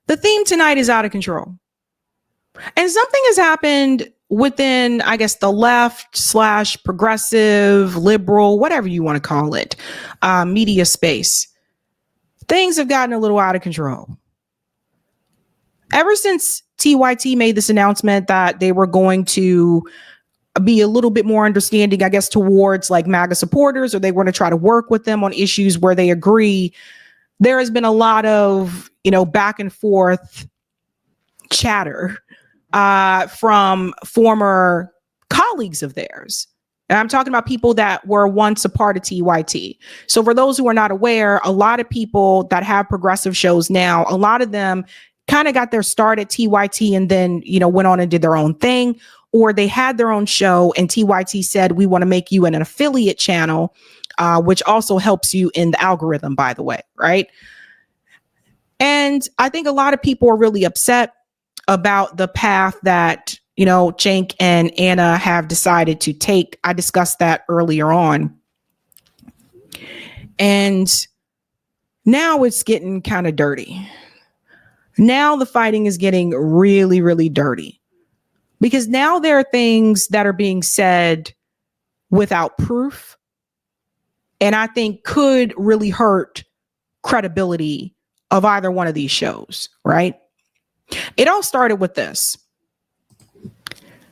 The theme tonight is out of control. And something has happened within, I guess, the left / progressive, liberal, whatever you want to call it, media space. Things have gotten a little out of control. Ever since TYT made this announcement that they were going to be a little bit more understanding, I guess, towards like MAGA supporters, or they were going to try to work with them on issues where they agree, there has been a lot of, back and forth chatter from former colleagues of theirs. And I'm talking about people that were once a part of TYT. So for those who are not aware, a lot of people that have progressive shows now, a lot of them kind of got their start at TYT and then, went on and did their own thing, or they had their own show and TYT said, we want to make you an affiliate channel, which also helps you in the algorithm, by the way, right? And I think a lot of people are really upset about the path that, Cenk and Anna have decided to take. I discussed that earlier on. And now it's getting kind of dirty. Now the fighting is getting really, really dirty. Because now there are things that are being said without proof. And I think could really hurt credibility of either one of these shows, right? It all started with this.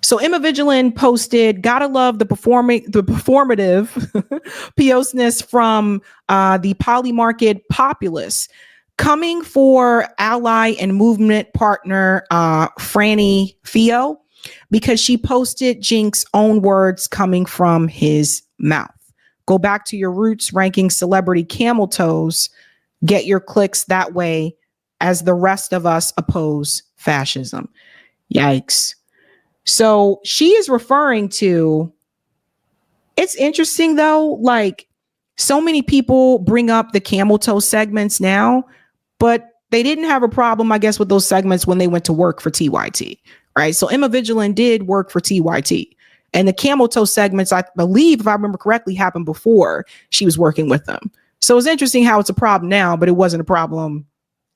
So Emma Vigeland posted, gotta love the performative POSness from the polymarket populace coming for ally and movement partner Franny Foo, because she posted Cenk's own words coming from his mouth. Go back to your roots, ranking celebrity camel toes. Get your clicks that way as the rest of us oppose fascism. Yikes. So she is referring to, it's interesting though, like so many people bring up the camel toe segments now, but they didn't have a problem, I guess, with those segments when they went to work for TYT, right? So Emma Vigeland did work for TYT. And the camel toe segments, I believe, if I remember correctly, happened before she was working with them. So it's interesting how it's a problem now, but it wasn't a problem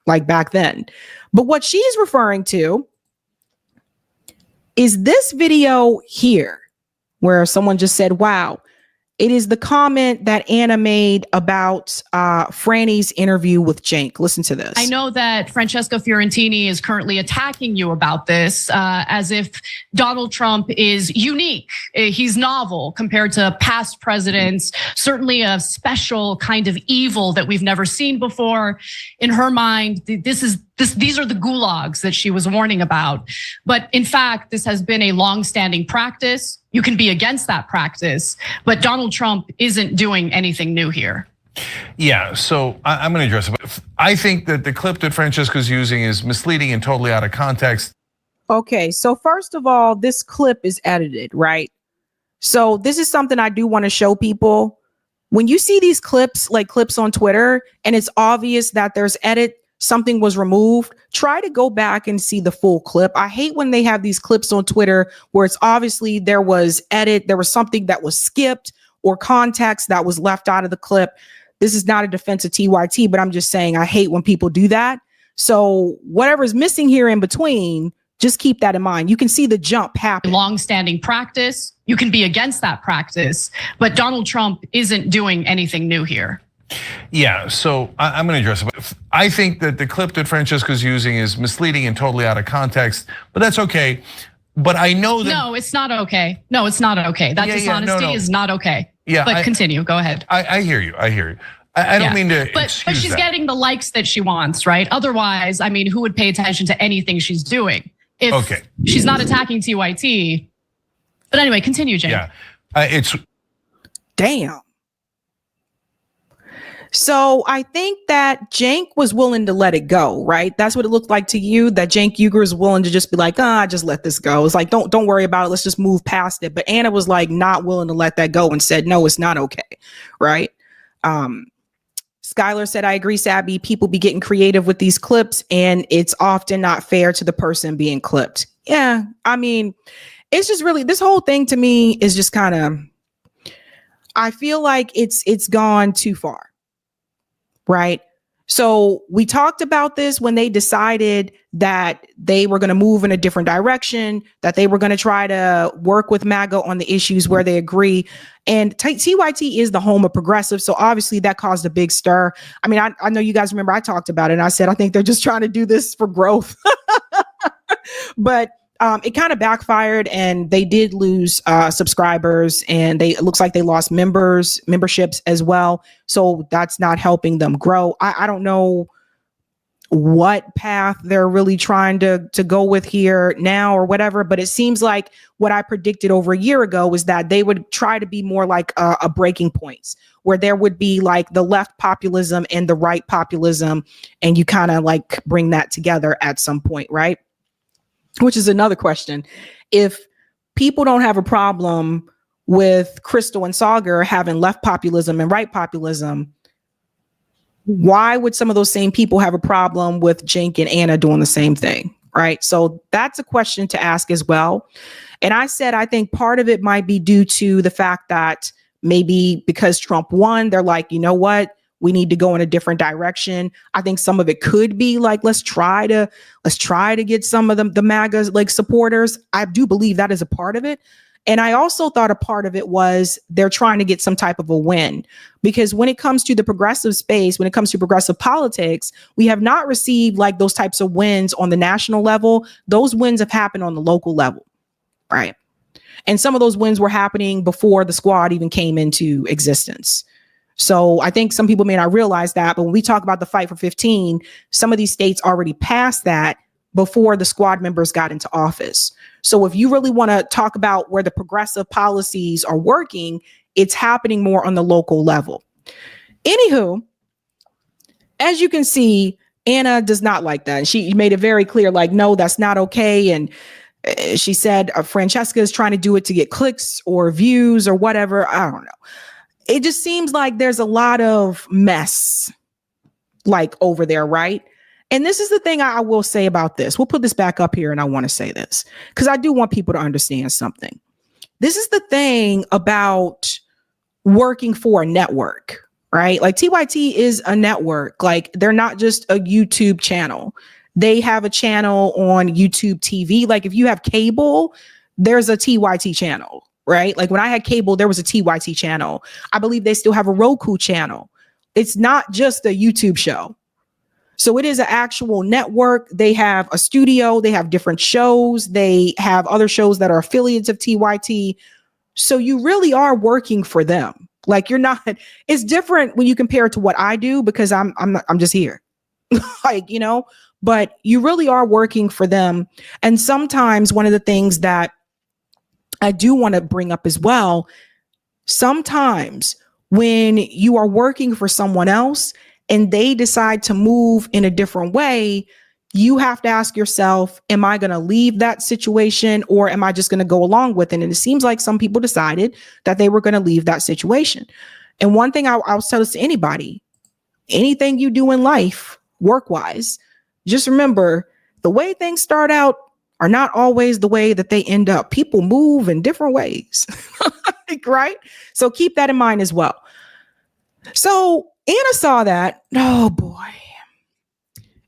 like back then. But what she's referring to is this video here, where someone just said, wow, it is the comment that Anna made about Franny's interview with Cenk. Listen to this. I know that Francesca Fiorentini is currently attacking you about this as if Donald Trump is unique. He's novel compared to past presidents, certainly a special kind of evil that we've never seen before. In her mind, these are the gulags that she was warning about. But in fact, this has been a longstanding practice. You can be against that practice, but Donald Trump isn't doing anything new here. Yeah, so I'm going to address it. I think that the clip that Francesca's using is misleading and totally out of context. Okay, so first of all, this clip is edited, right? So this is something I do want to show people. When you see these clips, like clips on Twitter, and it's obvious that there's something was removed, try to go back and see the full clip. I hate when they have these clips on Twitter where it's obviously there was something that was skipped or context that was left out of the clip. This is not a defense of TYT, but I'm just saying I hate when people do that. So whatever's missing here in between, just keep that in mind. You can see the jump happen. Long-standing practice. You can be against that practice, but Donald Trump isn't doing anything new here. Yeah, so I'm going to address it. I think that the clip that Francesca's using is misleading and totally out of context, but that's okay. But I know that— No, it's not okay. No, it's not okay. That dishonesty is not okay. Yeah, but continue. Go ahead. I hear you. I hear you. I don't mean to. But she's getting the likes that she wants, right? Otherwise, I mean, who would pay attention to anything she's doing if she's not attacking TYT? But anyway, continue, Cenk. Yeah, it's damn. So I think that Cenk was willing to let it go, right? That's what it looked like to you, that Cenk Uygur is willing to just be like, just let this go. It's like, don't worry about it. Let's just move past it. But Anna was like not willing to let that go and said, no, it's not okay, right? Skylar said, I agree, Sabby. People be getting creative with these clips and it's often not fair to the person being clipped. Yeah, I mean, it's just really, this whole thing to me is just kind of, I feel like it's gone too far. Right. So we talked about this when they decided that they were going to move in a different direction, that they were going to try to work with MAGA on the issues where they agree. And TYT is the home of progressive. So obviously that caused a big stir. I mean, I know you guys remember I talked about it and I said, I think they're just trying to do this for growth. But it kind of backfired and they did lose subscribers, and it looks like they lost memberships as well. So that's not helping them grow. I don't know what path they're really trying to go with here now or whatever, but it seems like what I predicted over a year ago was that they would try to be more like a breaking points, where there would be like the left populism and the right populism, and you kind of like bring that together at some point, right? Which is another question. If people don't have a problem with Crystal and Sagar having left populism and right populism, why would some of those same people have a problem with Jink and Anna doing the same thing? Right. So that's a question to ask as well. And I said, I think part of it might be due to the fact that maybe because Trump won, they're like, you know what? We need to go in a different direction. I think some of it could be like, let's try to get some of the MAGA like supporters. I do believe that is a part of it. And I also thought a part of it was they're trying to get some type of a win, because when it comes to the progressive space, when it comes to progressive politics, we have not received like those types of wins on the national level. Those wins have happened on the local level, right? And some of those wins were happening before the squad even came into existence. So I think some people may not realize that, but when we talk about the fight for 15, some of these states already passed that before the squad members got into office. So if you really want to talk about where the progressive policies are working, it's happening more on the local level. Anywho, as you can see, Anna does not like that. She made it very clear, like, no, that's not okay. And she said Francesca is trying to do it to get clicks or views or whatever. I don't know. It just seems like there's a lot of mess like over there, right? And this is the thing I will say about this. We'll put this back up here and I want to say this because I do want people to understand something. This is the thing about working for a network, right? Like TYT is a network. Like they're not just a YouTube channel. They have a channel on YouTube TV. Like if you have cable, there's a TYT channel. Right? Like when I had cable, there was a TYT channel. I believe they still have a Roku channel. It's not just a YouTube show. So it is an actual network. They have a studio. They have different shows. They have other shows that are affiliates of TYT. So you really are working for them. Like you're not, it's different when you compare it to what I do because I'm just here. Like, you know, but you really are working for them. And sometimes one of the things that I do want to bring up as well, sometimes when you are working for someone else and they decide to move in a different way, you have to ask yourself, am I going to leave that situation or am I just going to go along with it? And it seems like some people decided that they were going to leave that situation. And one thing I'll tell this to anybody, anything you do in life, work-wise, just remember the way things start out are not always the way that they end up. People move in different ways, right? So keep that in mind as well. So Anna saw that, oh boy.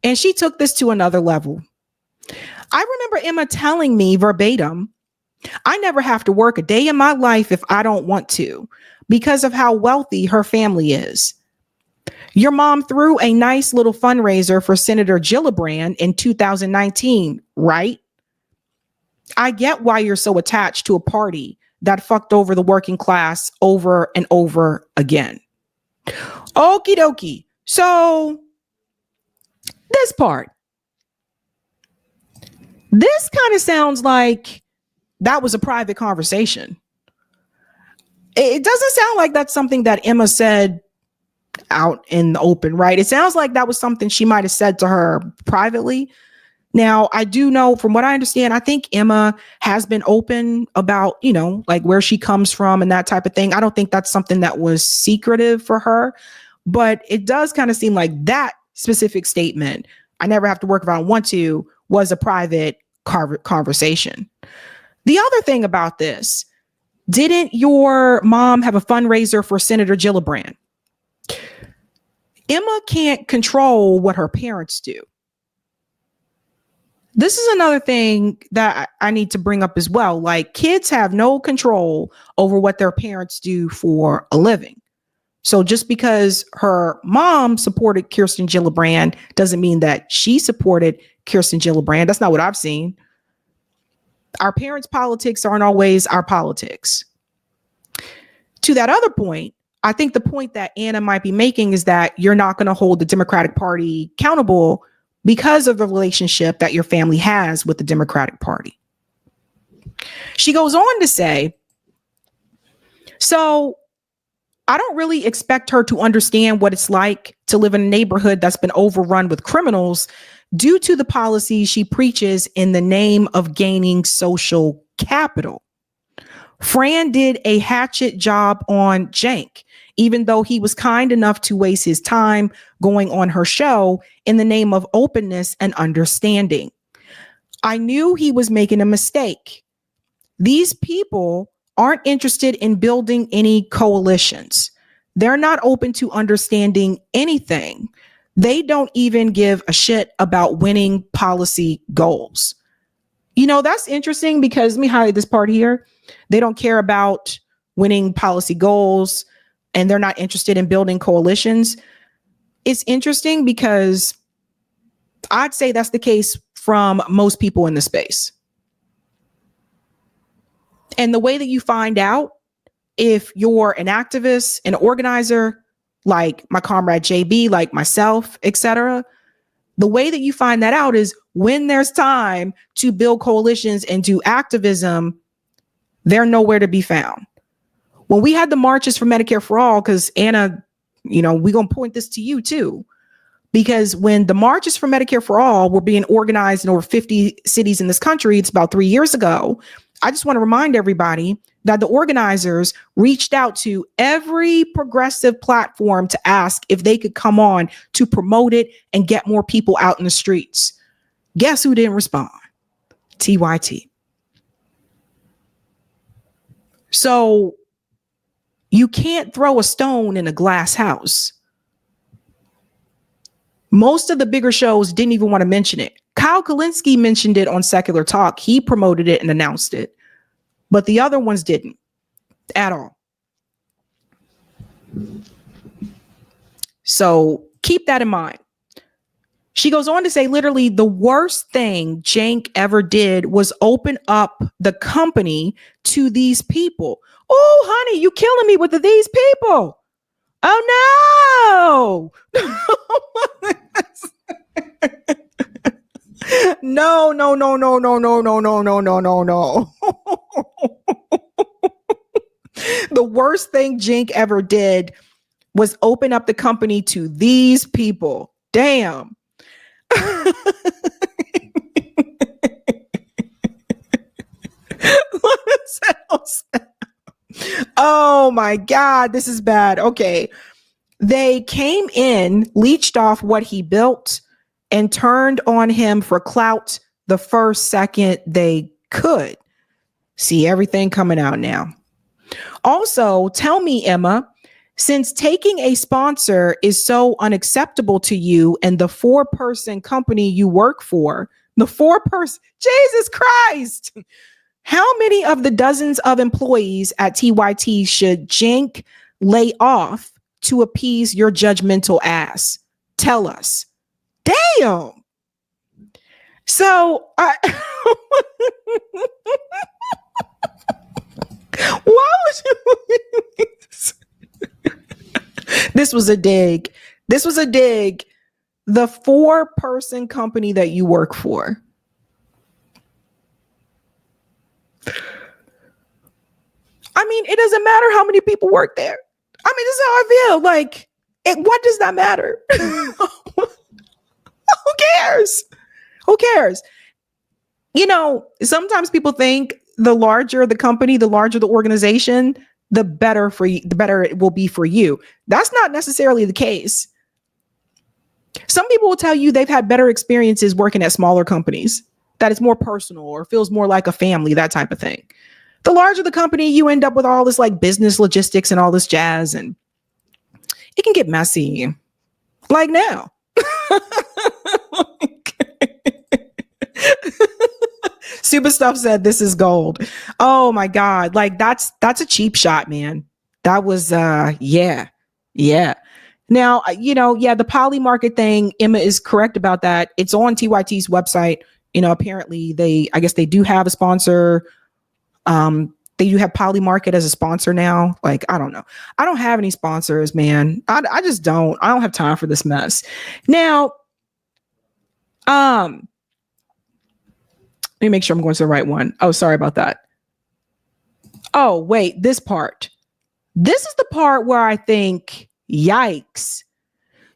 And she took this to another level. I remember Emma telling me verbatim, I never have to work a day in my life if I don't want to because of how wealthy her family is. Your mom threw a nice little fundraiser for Senator Gillibrand in 2019, right? I get why you're so attached to a party that fucked over the working class over and over again. Okie dokie. So this part, this kind of sounds like that was a private conversation. It doesn't sound like that's something that Emma said out in the open, right? It sounds like that was something she might have said to her privately. Now, I do know from what I understand, I think Emma has been open about, you know, like where she comes from and that type of thing. I don't think that's something that was secretive for her, but it does kind of seem like that specific statement, I never have to work if I don't want to, was a private conversation. The other thing about this, didn't your mom have a fundraiser for Senator Gillibrand? Emma can't control what her parents do. This is another thing that I need to bring up as well. Like, kids have no control over what their parents do for a living. So just because her mom supported Kirsten Gillibrand doesn't mean that she supported Kirsten Gillibrand. That's not what I've seen. Our parents' politics aren't always our politics. To that other point, I think the point that Anna might be making is that you're not going to hold the Democratic Party accountable because of the relationship that your family has with the Democratic Party. She goes on to say, so I don't really expect her to understand what it's like to live in a neighborhood that's been overrun with criminals due to the policies she preaches in the name of gaining social capital. Fran did a hatchet job on Cenk, even though he was kind enough to waste his time going on her show in the name of openness and understanding. I knew he was making a mistake. These people aren't interested in building any coalitions. They're not open to understanding anything. They don't even give a shit about winning policy goals. You know, that's interesting because let me highlight this part here. They don't care about winning policy goals and they're not interested in building coalitions. It's interesting because I'd say that's the case from most people in the space. And the way that you find out if you're an activist, an organizer, like my comrade JB, like myself, etc., the way that you find that out is when there's time to build coalitions and do activism, they're nowhere to be found. When we had the marches for Medicare for All, because Anna, you know, we're going to point this to you too, because when the marches for Medicare for All were being organized in over 50 cities in this country, it's about 3 years ago. I just want to remind everybody that the organizers reached out to every progressive platform to ask if they could come on to promote it and get more people out in the streets. Guess who didn't respond? TYT. So you can't throw a stone in a glass house. Most of the bigger shows didn't even want to mention it. Kyle Kulinski mentioned it on Secular Talk. He promoted it and announced it, but the other ones didn't at all. So keep that in mind. She goes on to say, literally, the worst thing Cenk ever did was open up the company to these people. Oh, honey, you killing me with these people. Oh, no. No, no, no, no, no, no, no, no, no, no, no, no. The worst thing Cenk ever did was open up the company to these people. Damn. Oh my God, this is bad. Okay. They came in, leached off what he built, and turned on him for clout the first second they could. See everything coming out now. Also, tell me, Emma, since taking a sponsor is so unacceptable to you and the 4-person company you work for, Jesus Christ, how many of the dozens of employees at TYT should Cenk lay off to appease your judgmental ass? Tell us. Damn. So why would you? This was a dig. This was a dig. The 4-person company that you work for. I mean, it doesn't matter how many people work there. I mean, this is how I feel. Like, what does that matter? Who cares? Who cares? You know, sometimes people think the larger the company, the larger the organization, the better for you, the better it will be for you. That's not necessarily the case. Some people will tell you they've had better experiences working at smaller companies, that it's more personal or feels more like a family, that type of thing. The larger the company, you end up with all this like business logistics and all this jazz, and it can get messy. Like now. Super Stuff said this is gold. Oh my God. Like that's a cheap shot, man. That was yeah. Now, the poly market thing, Emma is correct about that. It's on TYT's website. Apparently I guess they do have a sponsor. They do have Poly Market as a sponsor now. Like, I don't know. I don't have any sponsors, man. I just don't. I don't have time for this mess. Now, let me make sure I'm going to the right one. Oh, sorry about that. Oh, wait, this part. This is the part where I think, yikes.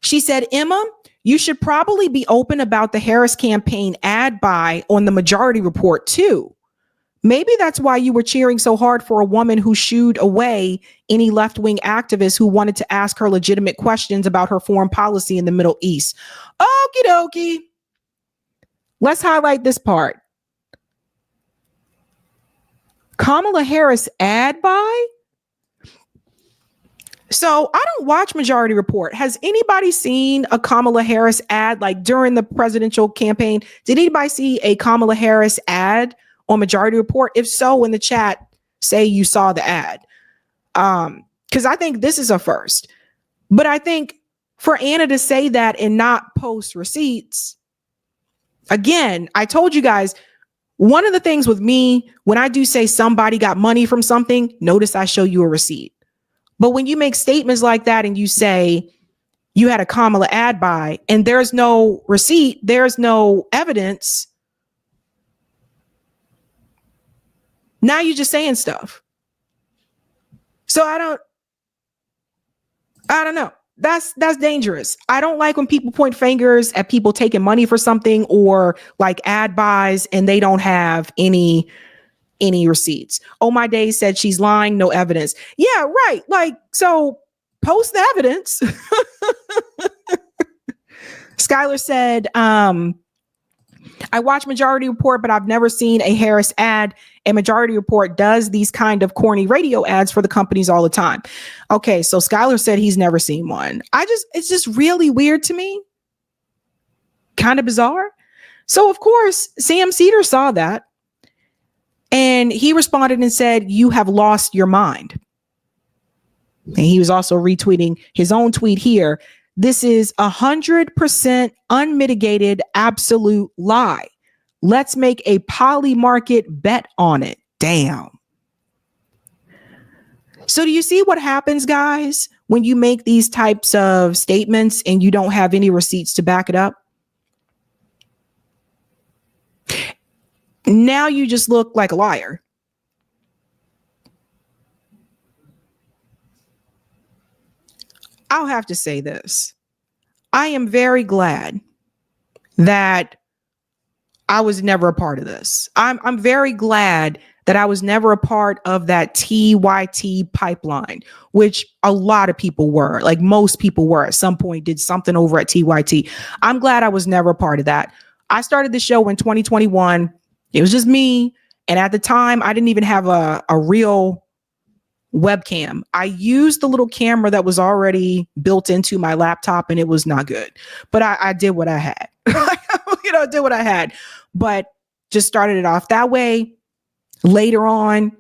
She said, Emma, you should probably be open about the Harris campaign ad buy on the Majority Report too. Maybe that's why you were cheering so hard for a woman who shooed away any left-wing activists who wanted to ask her legitimate questions about her foreign policy in the Middle East. Okie dokie. Let's highlight this part. Kamala Harris ad buy? So I don't watch Majority Report. Has anybody seen a Kamala Harris ad like during the presidential campaign? Did anybody see a Kamala Harris ad on Majority Report? If so, in the chat, say you saw the ad. Because I think this is a first. But I think for Anna to say that and not post receipts, again, I told you guys, one of the things with me, when I do say somebody got money from something, notice I show you a receipt. But when you make statements like that and you say you had a Kamala ad buy and there's no receipt, there's no evidence, now you're just saying stuff. So I don't know. That's dangerous. I don't like when people point fingers at people taking money for something or like ad buys and they don't have any receipts. Oh, my day said she's lying, no evidence. Yeah, right. Like, so post the evidence. Skylar said, I watch Majority Report, but I've never seen a Harris ad. And Majority Report does these kind of corny radio ads for the companies all the time. Okay, so Skylar said he's never seen one. It's just really weird to me. Kind of bizarre. So, of course, Sam Cedar saw that. And he responded and said, you have lost your mind. And he was also retweeting his own tweet here. This is 100% unmitigated, absolute lie. Let's make a poly market bet on it. Damn. So do you see what happens, guys, when you make these types of statements and you don't have any receipts to back it up? Now you just look like a liar. I'll have to say this. I am very glad that I was never a part of this. I'm very glad that I was never a part of that TYT pipeline, which a lot of people were, like most people were at some point, did something over at TYT. I'm glad I was never a part of that. I started the show in 2021. It was just me. And at the time, I didn't even have a real webcam. I used the little camera that was already built into my laptop and it was not good. But I did what I had. Did what I had. But just started it off that way. Later on,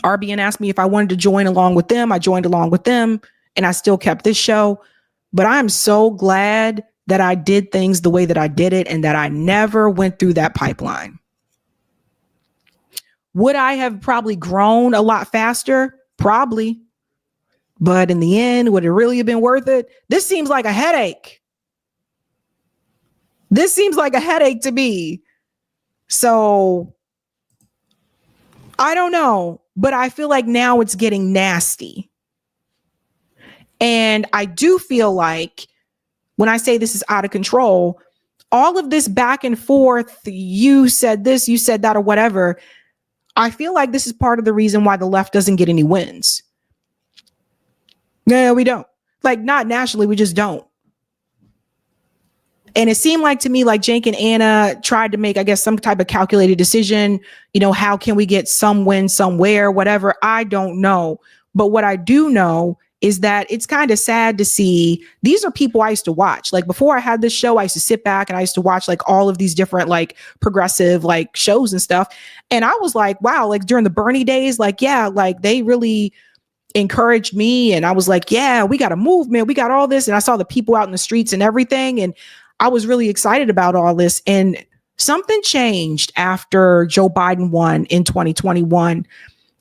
RBN asked me if I wanted to join along with them. I joined along with them and I still kept this show. But I'm so glad that I did things the way that I did it and that I never went through that pipeline. Would I have probably grown a lot faster? Probably. But in the end, would it really have been worth it? This seems like a headache. This seems like a headache to me. So I don't know, but I feel like now it's getting nasty. And I do feel like when I say this is out of control, all of this back and forth, you said this, you said that, or whatever, I feel like this is part of the reason why the left doesn't get any wins. No, we don't. Like, not nationally, we just don't. And it seemed like to me, like Jake and Anna tried to make, I guess, some type of calculated decision. How can we get some win somewhere, whatever? I don't know. But what I do know is that it's kind of sad to see these are people I used to watch. Like before I had this show, I used to sit back and I used to watch like all of these different like progressive like shows and stuff. And I was like, wow, like during the Bernie days, like, yeah, like they really encouraged me. And I was like, yeah, we got a movement, we got all this. And I saw the people out in the streets and everything. And I was really excited about all this. And something changed after Joe Biden won in 2021.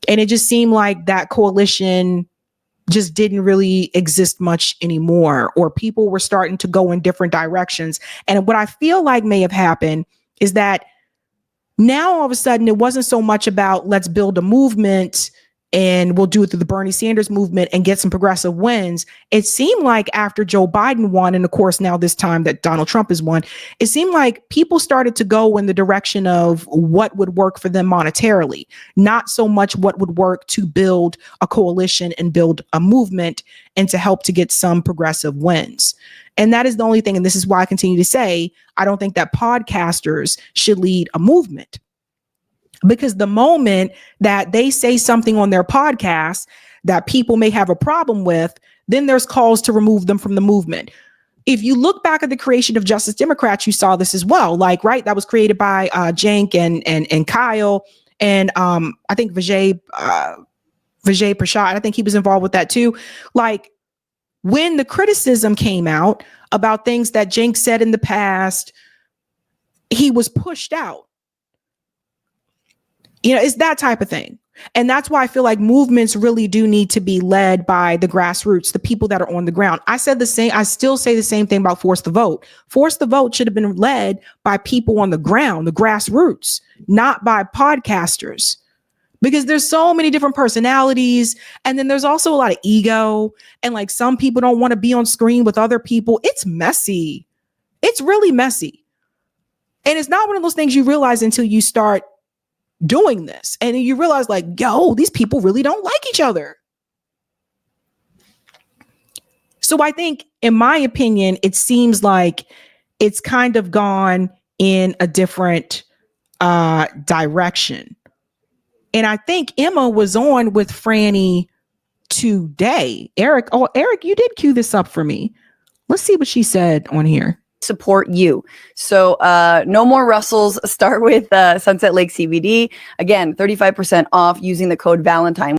And it just seemed like that coalition just didn't really exist much anymore, or people were starting to go in different directions. And what I feel like may have happened is that now all of a sudden it wasn't so much about let's build a movement and we'll do it through the Bernie Sanders movement and get some progressive wins. It seemed like after Joe Biden won, and of course now this time that Donald Trump has won, it seemed like people started to go in the direction of what would work for them monetarily, not so much what would work to build a coalition and build a movement and to help to get some progressive wins. And that is the only thing. And this is why I continue to say, I don't think that podcasters should lead a movement. Because the moment that they say something on their podcast that people may have a problem with, then there's calls to remove them from the movement. If you look back at the creation of Justice Democrats, you saw this as well. Like, right, that was created by Cenk and Kyle, and I think Vijay Prashad. I think he was involved with that too. Like, when the criticism came out about things that Cenk said in the past, he was pushed out. You know, it's that type of thing. And that's why I feel like movements really do need to be led by the grassroots, the people that are on the ground. I still say the same thing about Force the Vote. Force the Vote should have been led by people on the ground, the grassroots, not by podcasters. Because there's so many different personalities. And then there's also a lot of ego. And like some people don't want to be on screen with other people. It's messy. It's really messy. And it's not one of those things you realize until you start doing this. And you realize like, yo, these people really don't like each other. So I think, in my opinion, it seems like it's kind of gone in a different direction. And I think Emma was on with Franny today. Eric, you did cue this up for me. Let's see what she said on here. Support you. So no more Russells. Start with Sunset Lake CBD. Again, 35% off using the code Valentine.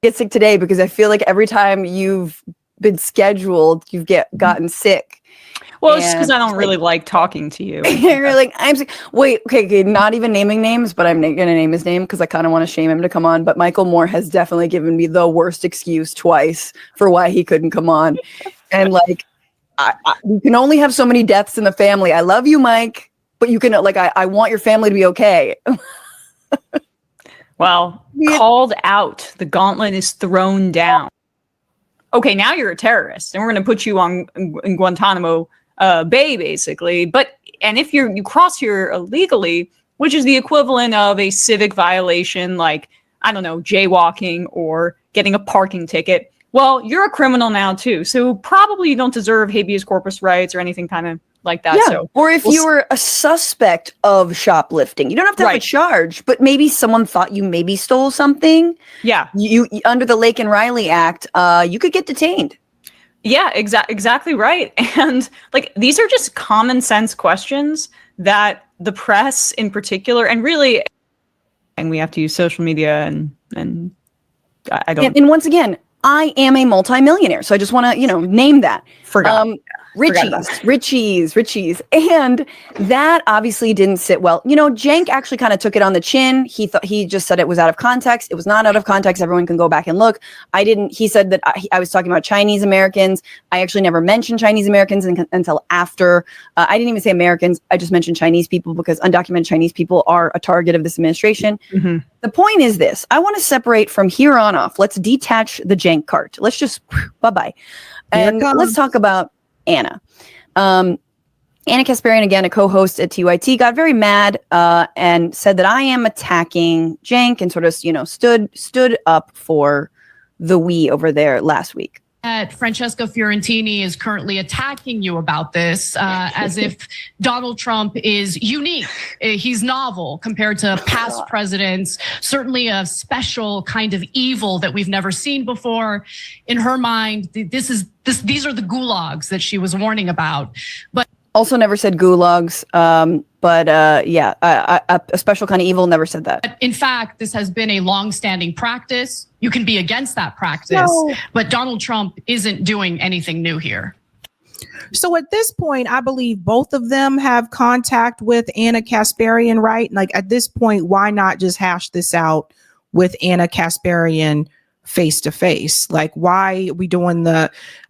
Get sick today because I feel like every time you've been scheduled, you've gotten sick. Well, it's because I don't really like talking to you. You're like, I'm sick. Wait, okay, not even naming names, but I'm going to name his name because I kind of want to shame him to come on. But Michael Moore has definitely given me the worst excuse twice for why he couldn't come on. And like, you can only have so many deaths in the family. I love you, Mike, but you can I want your family to be okay. Well, called out. The gauntlet is thrown down. Okay, now you're a terrorist, and we're going to put you in Guantanamo Bay, basically. And if you cross here illegally, which is the equivalent of a civic violation, like, I don't know, jaywalking or getting a parking ticket. Well, you're a criminal now too, so probably you don't deserve habeas corpus rights or anything kind of like that. Yeah. So, or if you were a suspect of shoplifting, you don't have to have a charge, but maybe someone thought you maybe stole something. Yeah, you under the Lake and Riley Act, you could get detained. Yeah, exactly right. And like these are just common sense questions that the press in particular, and really, and we have to use social media and I don't. And once again, I am a multimillionaire, so I just want to, name that. Richies. And that obviously didn't sit well. Cenk actually kind of took it on the chin. He just said it was out of context. It was not out of context. Everyone can go back and look. He said that I was talking about Chinese Americans. I actually never mentioned Chinese Americans until after. I didn't even say Americans. I just mentioned Chinese people because undocumented Chinese people are a target of this administration. Mm-hmm. The point is this. I want to separate from here on off. Let's detach the Cenk cart. Let's just bye-bye. And let's talk about Anna. Anna Kasparian, again, a co-host at TYT, got very mad and said that I am attacking Cenk and sort of, stood up for the we over there last week. that Francesca Fiorentini is currently attacking you about this as if Donald Trump is unique. He's novel compared to past presidents, certainly a special kind of evil that we've never seen before. In her mind, these are the gulags that she was warning about. But also never said gulags. Yeah, a special kind of evil, never said that. In fact, this has been a long-standing practice. You can be against that practice, but Donald Trump isn't doing anything new here. So at this point, I believe both of them have contact with Anna Kasparian, right? Like at this point, why not just hash this out with Anna Kasparian face to face? Like, why are we doing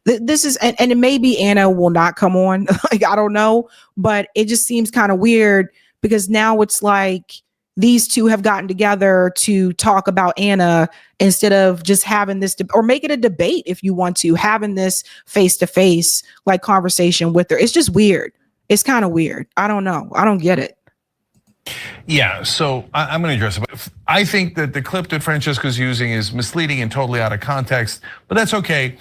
this is, and maybe Anna will not come on. Like, I don't know, but it just seems kind of weird because now it's like these two have gotten together to talk about Anna instead of just having this or make it a debate if you want to, having this face to face like conversation with her. It's just weird. It's kind of weird. I don't know. I don't get it. Yeah, so I'm going to address it. I think that the clip that Francesca's using is misleading and totally out of context, but that's okay.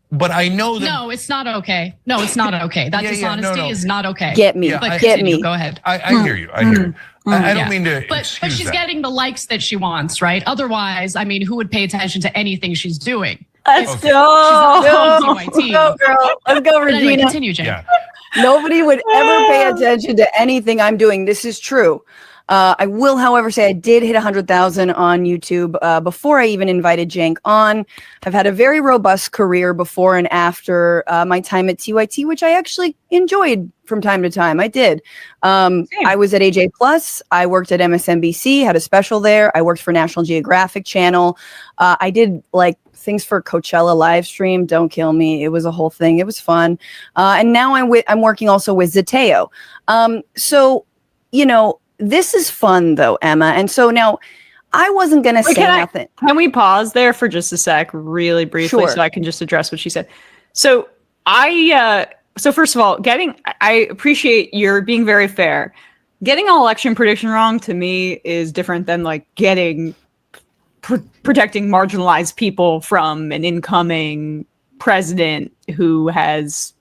But I know that no, it's not okay. No, it's not okay. That dishonesty is not okay. Get me. But Get me. Go ahead. I hear you. I hear you. I don't mean to. But she's getting the likes that she wants, right? Otherwise, I mean, who would pay attention to anything she's doing? Let's go. Go, girl. Let's go, Regina. Anyway, continue, Jane. Yeah. Nobody would ever pay attention to anything I'm doing. This is true. I will, however, say I did hit 100,000 on YouTube before I even invited Cenk on. I've had a very robust career before and after my time at TYT, which I actually enjoyed from time to time. I did. I was at AJ Plus. I worked at MSNBC, had a special there. I worked for National Geographic Channel. I did like things for Coachella live stream. Don't kill me. It was a whole thing. It was fun. And now I'm working also with Zateo. So, you know, this is fun though, Emma. And so now I wasn't going to say nothing. Can we pause there for just a sec really briefly so I can just address what she said? So so first of all, I appreciate your being very fair. Getting an election prediction wrong to me is different than like protecting marginalized people from an incoming president who has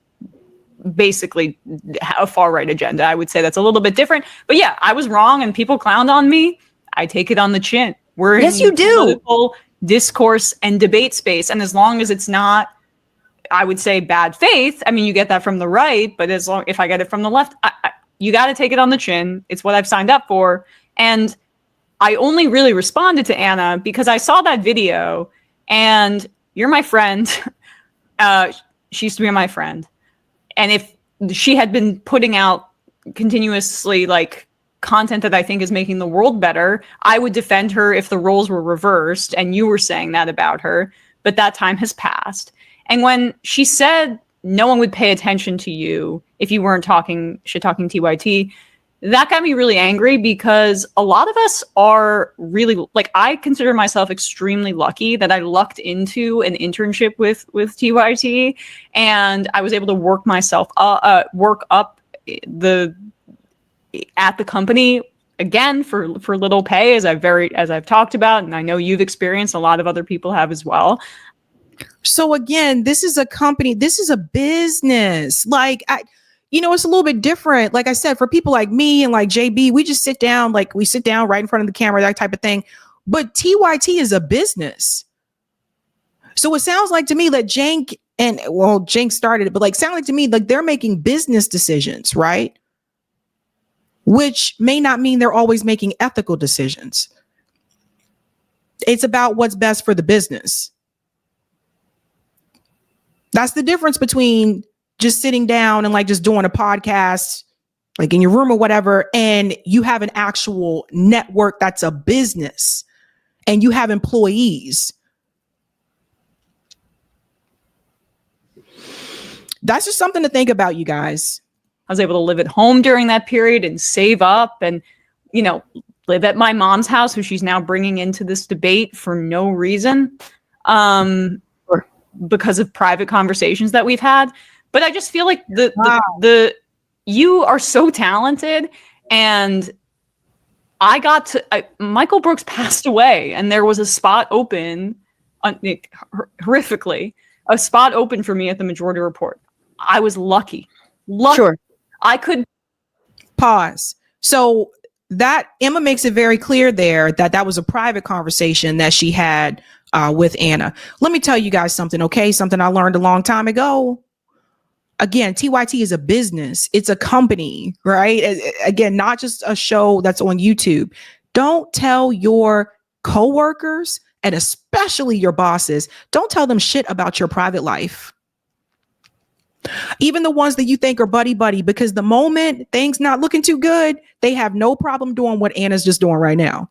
basically a far-right agenda. I would say that's a little bit different. But yeah, I was wrong and people clowned on me. I take it on the chin. We're in you do. Political discourse and debate space. And as long as it's not, I would say, bad faith, I mean, you get that from the right, but if I get it from the left, you got to take it on the chin. It's what I've signed up for. And I only really responded to Anna because I saw that video and you're my friend. She used to be my friend. And if she had been putting out continuously like content that I think is making the world better, I would defend her if the roles were reversed. And you were saying that about her, but that time has passed. And when she said no one would pay attention to you if you weren't talking TYT, that got me really angry because a lot of us are really, like, I consider myself extremely lucky that I lucked into an internship with TYT and I was able to work myself up at the company again for little pay, as I've talked about, and I know you've experienced, a lot of other people have as well. So again, this is a company, this is a business. Like, it's a little bit different. Like I said, for people like me and like JB, we just sit down right in front of the camera, that type of thing. But TYT is a business. So it sounds like to me that Cenk started it, but sound like to me, like they're making business decisions, right? Which may not mean they're always making ethical decisions. It's about what's best for the business. That's the difference between just sitting down and just doing a podcast, like in your room or whatever, and you have an actual network that's a business and you have employees. That's just something to think about, you guys. I was able to live at home during that period and save up and, live at my mom's house, who she's now bringing into this debate for no reason, because of private conversations that we've had. But I just feel like you are so talented, and Michael Brooks passed away, and there was a spot open, horrifically, a spot open for me at the Majority Report. I was lucky. Sure. I could pause. So that Emma makes it very clear there that that was a private conversation that she had with Anna. Let me tell you guys something, okay? Something I learned a long time ago. Again, TYT is a business. It's a company, right? Again, not just a show that's on YouTube. Don't tell your coworkers, and especially your bosses, don't tell them shit about your private life. Even the ones that you think are buddy, because the moment things not looking too good, they have no problem doing what Anna's just doing right now.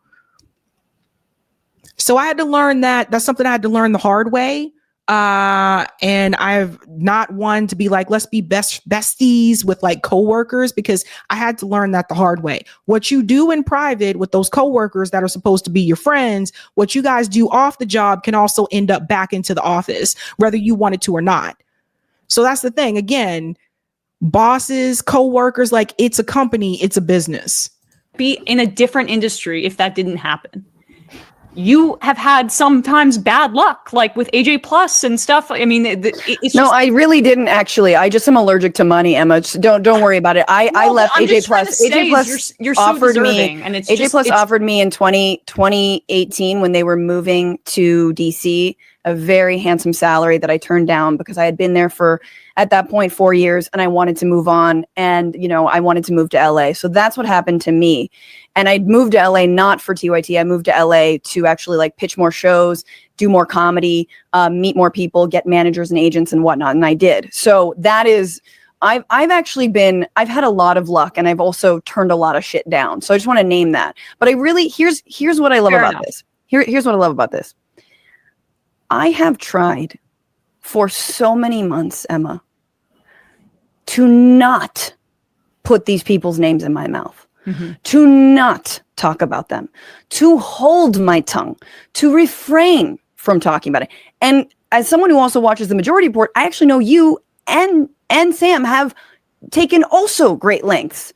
So I had to learn that. That's something I had to learn the hard way. And I've not one to be like, let's be besties with like coworkers, because I had to learn that the hard way. What you do in private with those coworkers that are supposed to be your friends, what you guys do off the job can also end up back into the office, whether you want it to or not. So that's the thing. Again, bosses, coworkers, like it's a company, it's a business. be in a different industry if that didn't happen. You have had sometimes bad luck, like with AJ Plus and stuff. I mean, it's no, I really didn't actually. I just am allergic to money, Emma. Just don't worry about it. I left AJ Plus. AJ Plus you're so offered deserving, me, and it's AJ Plus offered me in 2018 when they were moving to DC a very handsome salary that I turned down because I had been there for, at that point, 4 years, and I wanted to move on, and I wanted to move to LA. So that's what happened to me. And I moved to LA not for TYT. I moved to LA to actually like pitch more shows, do more comedy, meet more people, get managers and agents and whatnot. And I did. So that is, I've had a lot of luck, and I've also turned a lot of shit down. So I just want to name that. But I really, here's what I love about this. Here's what I love about this. I have tried for so many months, Emma, to not put these people's names in my mouth. Mm-hmm. To not talk about them, to hold my tongue, to refrain from talking about it. And as someone who also watches the Majority Report, I actually know you and Sam have taken also great lengths,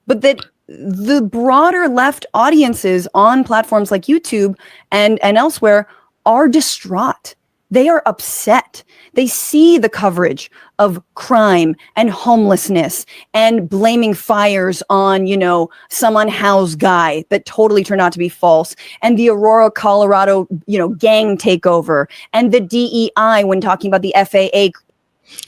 but that the broader left audiences on platforms like YouTube and elsewhere are distraught. They are upset. They see the coverage of crime and homelessness and blaming fires on, some unhoused guy that totally turned out to be false. And the Aurora, Colorado, gang takeover and the DEI when talking about the FAA.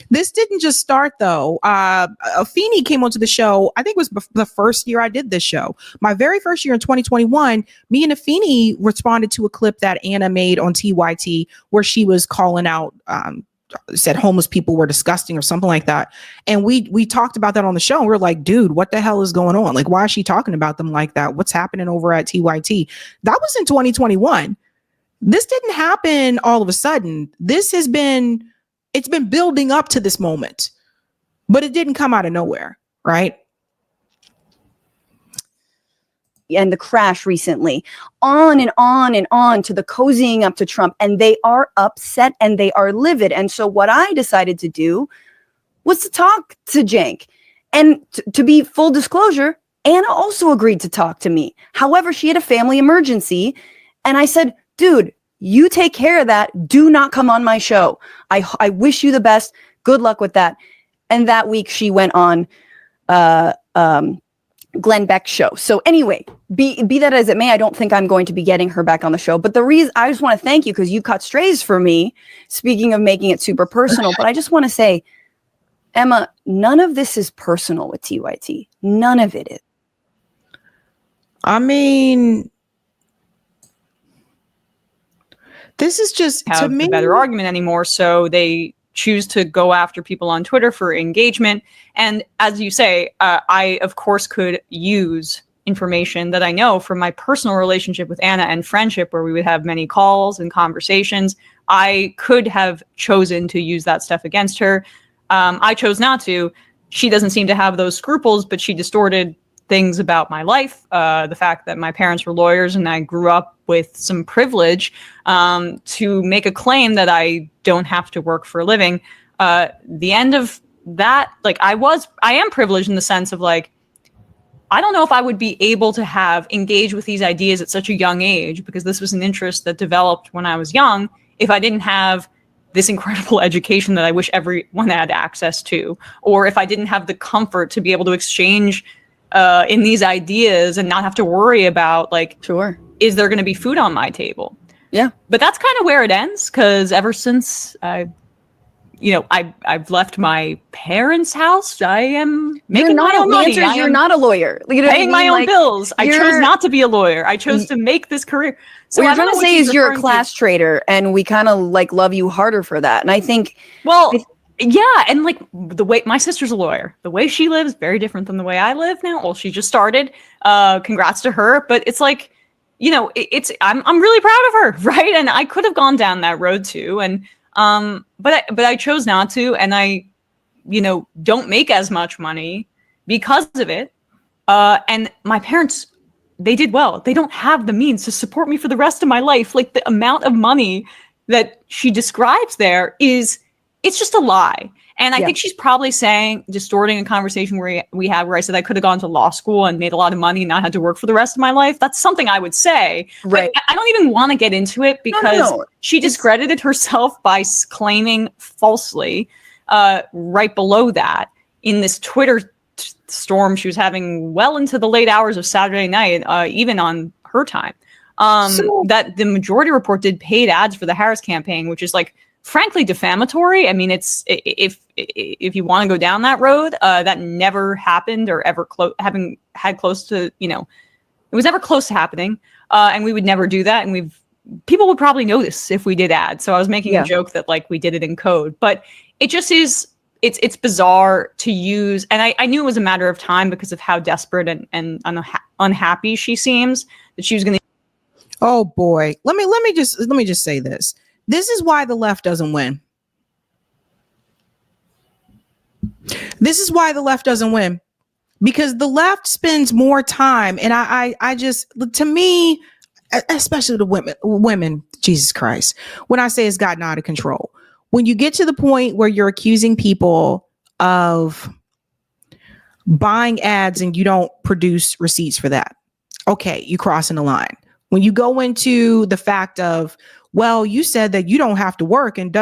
This didn't just start though. Afeni came onto the show. I think it was the first year I did this show. My very first year in 2021, me and Afeni responded to a clip that Anna made on TYT where she was calling out, said homeless people were disgusting or something like that. And we talked about that on the show. And we were like, dude, what the hell is going on? Like, why is she talking about them like that? What's happening over at TYT? That was in 2021. This didn't happen all of a sudden. It's been building up to this moment, but it didn't come out of nowhere, right? And the crash recently, on and on and on to the cozying up to Trump. And they are upset and they are livid. And so what I decided to do was to talk to Cenk. And to be full disclosure, Anna also agreed to talk to me. However, she had a family emergency. And I said, dude, you take care of that. Do not come on my show. I wish you the best. Good luck with that. And that week she went on Glenn Beck's show. So anyway, be that as it may, I don't think I'm going to be getting her back on the show. But the reason I just want to thank you because you cut strays for me, speaking of making it super personal. But I just want to say, Emma, none of this is personal with TYT. None of it is. I mean, this is just have to me a better argument anymore. So they choose to go after people on Twitter for engagement. And as you say, I, of course, could use information that I know from my personal relationship with Anna and friendship, where we would have many calls and conversations. I could have chosen to use that stuff against her. I chose not to. She doesn't seem to have those scruples, but she distorted things about my life. The fact that my parents were lawyers and I grew up with some privilege to make a claim that I don't have to work for a living. The end of that, like I am privileged in the sense of like, I don't know if I would be able to have engaged with these ideas at such a young age, because this was an interest that developed when I was young, if I didn't have this incredible education that I wish everyone had access to, or if I didn't have the comfort to be able to exchange in these ideas and not have to worry about like, Sure. is there going to be food on my table? Yeah. But that's kind of where it ends, because ever since I've left my parents' house, I am making my own money. The answer is you're not a lawyer. You know what I paying mean? my own Like, bills. I chose not to be a lawyer. I chose to make this career. So what I you're don't trying know to what say she's is you're a referring class traitor, and we kind of like love you harder for that. And I think, well, yeah, and like the way my sister's a lawyer, the way she lives very different than the way I live now. Well, she just started. Congrats to her. But it's like, I'm really proud of her, right? And I could have gone down that road too, and but I chose not to, and I don't make as much money because of it. And my parents, they did well. They don't have the means to support me for the rest of my life. Like the amount of money that she describes there it's just a lie. And I think she's probably distorting a conversation where I said I could have gone to law school and made a lot of money and not had to work for the rest of my life. That's something I would say. Right. But I don't even want to get into it because she discredited herself by claiming falsely right below that in this Twitter storm she was having well into the late hours of Saturday night, even on her time, that the Majority Report did paid ads for the Harris campaign, which is like, frankly, defamatory. I mean, it's if you want to go down that road, that never happened or ever had close to, it was never close to happening. And we would never do that. And people would probably notice if we did ads. So I was making a joke that like we did it in code, but it just is, it's bizarre to use. And I knew it was a matter of time because of how desperate and unhappy she seems that she was going to. Oh boy. Let me just say this. This is why the left doesn't win. This is why the left doesn't win, because the left spends more time. And I just, to me, especially the women, Jesus Christ, when I say it's gotten out of control, when you get to the point where you're accusing people of buying ads and you don't produce receipts for that. Okay. You crossing the line. When you go into the fact of, well, you said that you don't have to work and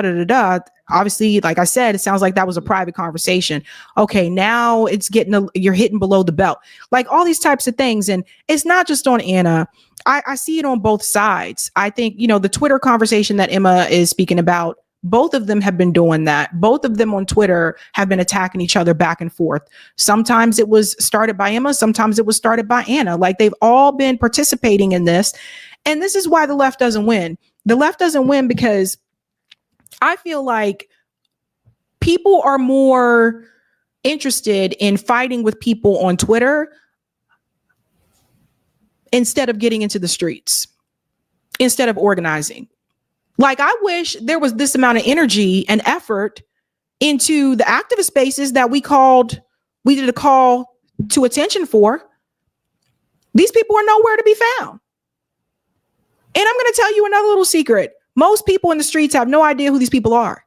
obviously, like I said, it sounds like that was a private conversation. Okay, now it's you're hitting below the belt, like all these types of things. And it's not just on Anna. I see it on both sides. I think, the Twitter conversation that Emma is speaking about, both of them have been doing that. Both of them on Twitter have been attacking each other back and forth. Sometimes it was started by Emma. Sometimes it was started by Anna. Like they've all been participating in this. And this is why the left doesn't win. The left doesn't win because I feel like people are more interested in fighting with people on Twitter instead of getting into the streets, instead of organizing. Like, I wish there was this amount of energy and effort into the activist spaces that we did a call to attention for. These people are nowhere to be found. And I'm going to tell you another little secret. Most people in the streets have no idea who these people are.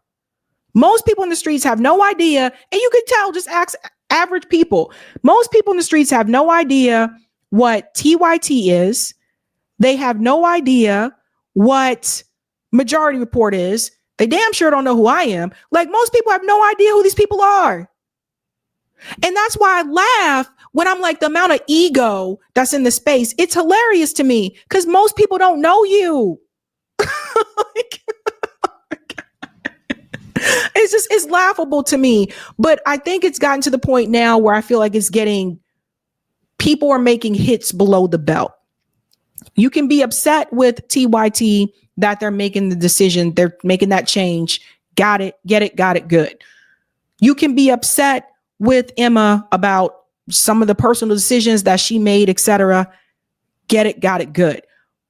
Most people in the streets have no idea. And you could tell, just ask average people. Most people in the streets have no idea what TYT is. They have no idea what Majority Report is. They damn sure don't know who I am. Like, most people have no idea who these people are. And that's why I laugh when I'm like, the amount of ego that's in the space, it's hilarious to me because most people don't know you. It's laughable to me. But I think it's gotten to the point now where I feel like people are making hits below the belt. You can be upset with TYT that they're making the decision, they're making that change. Got it, get it, got it, good. You can be upset with Emma about some of the personal decisions that she made, etc. Get it, got it, good.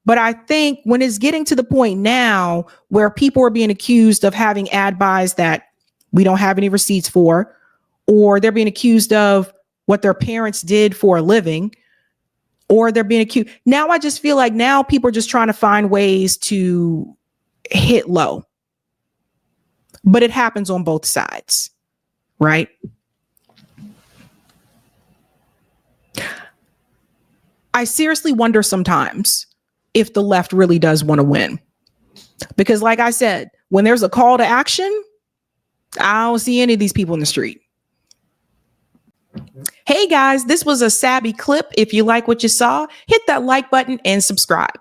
But I think when it's getting to the point now where people are being accused of having ad buys that we don't have any receipts for, or they're being accused of what their parents did for a living, or they're being accused. Now I just feel like now people are just trying to find ways to hit low. But it happens on both sides, right? I seriously wonder sometimes if the left really does want to win. Because like I said, when there's a call to action, I don't see any of these people in the street. Hey guys, this was a Sabby clip. If you like what you saw, hit that like button and subscribe.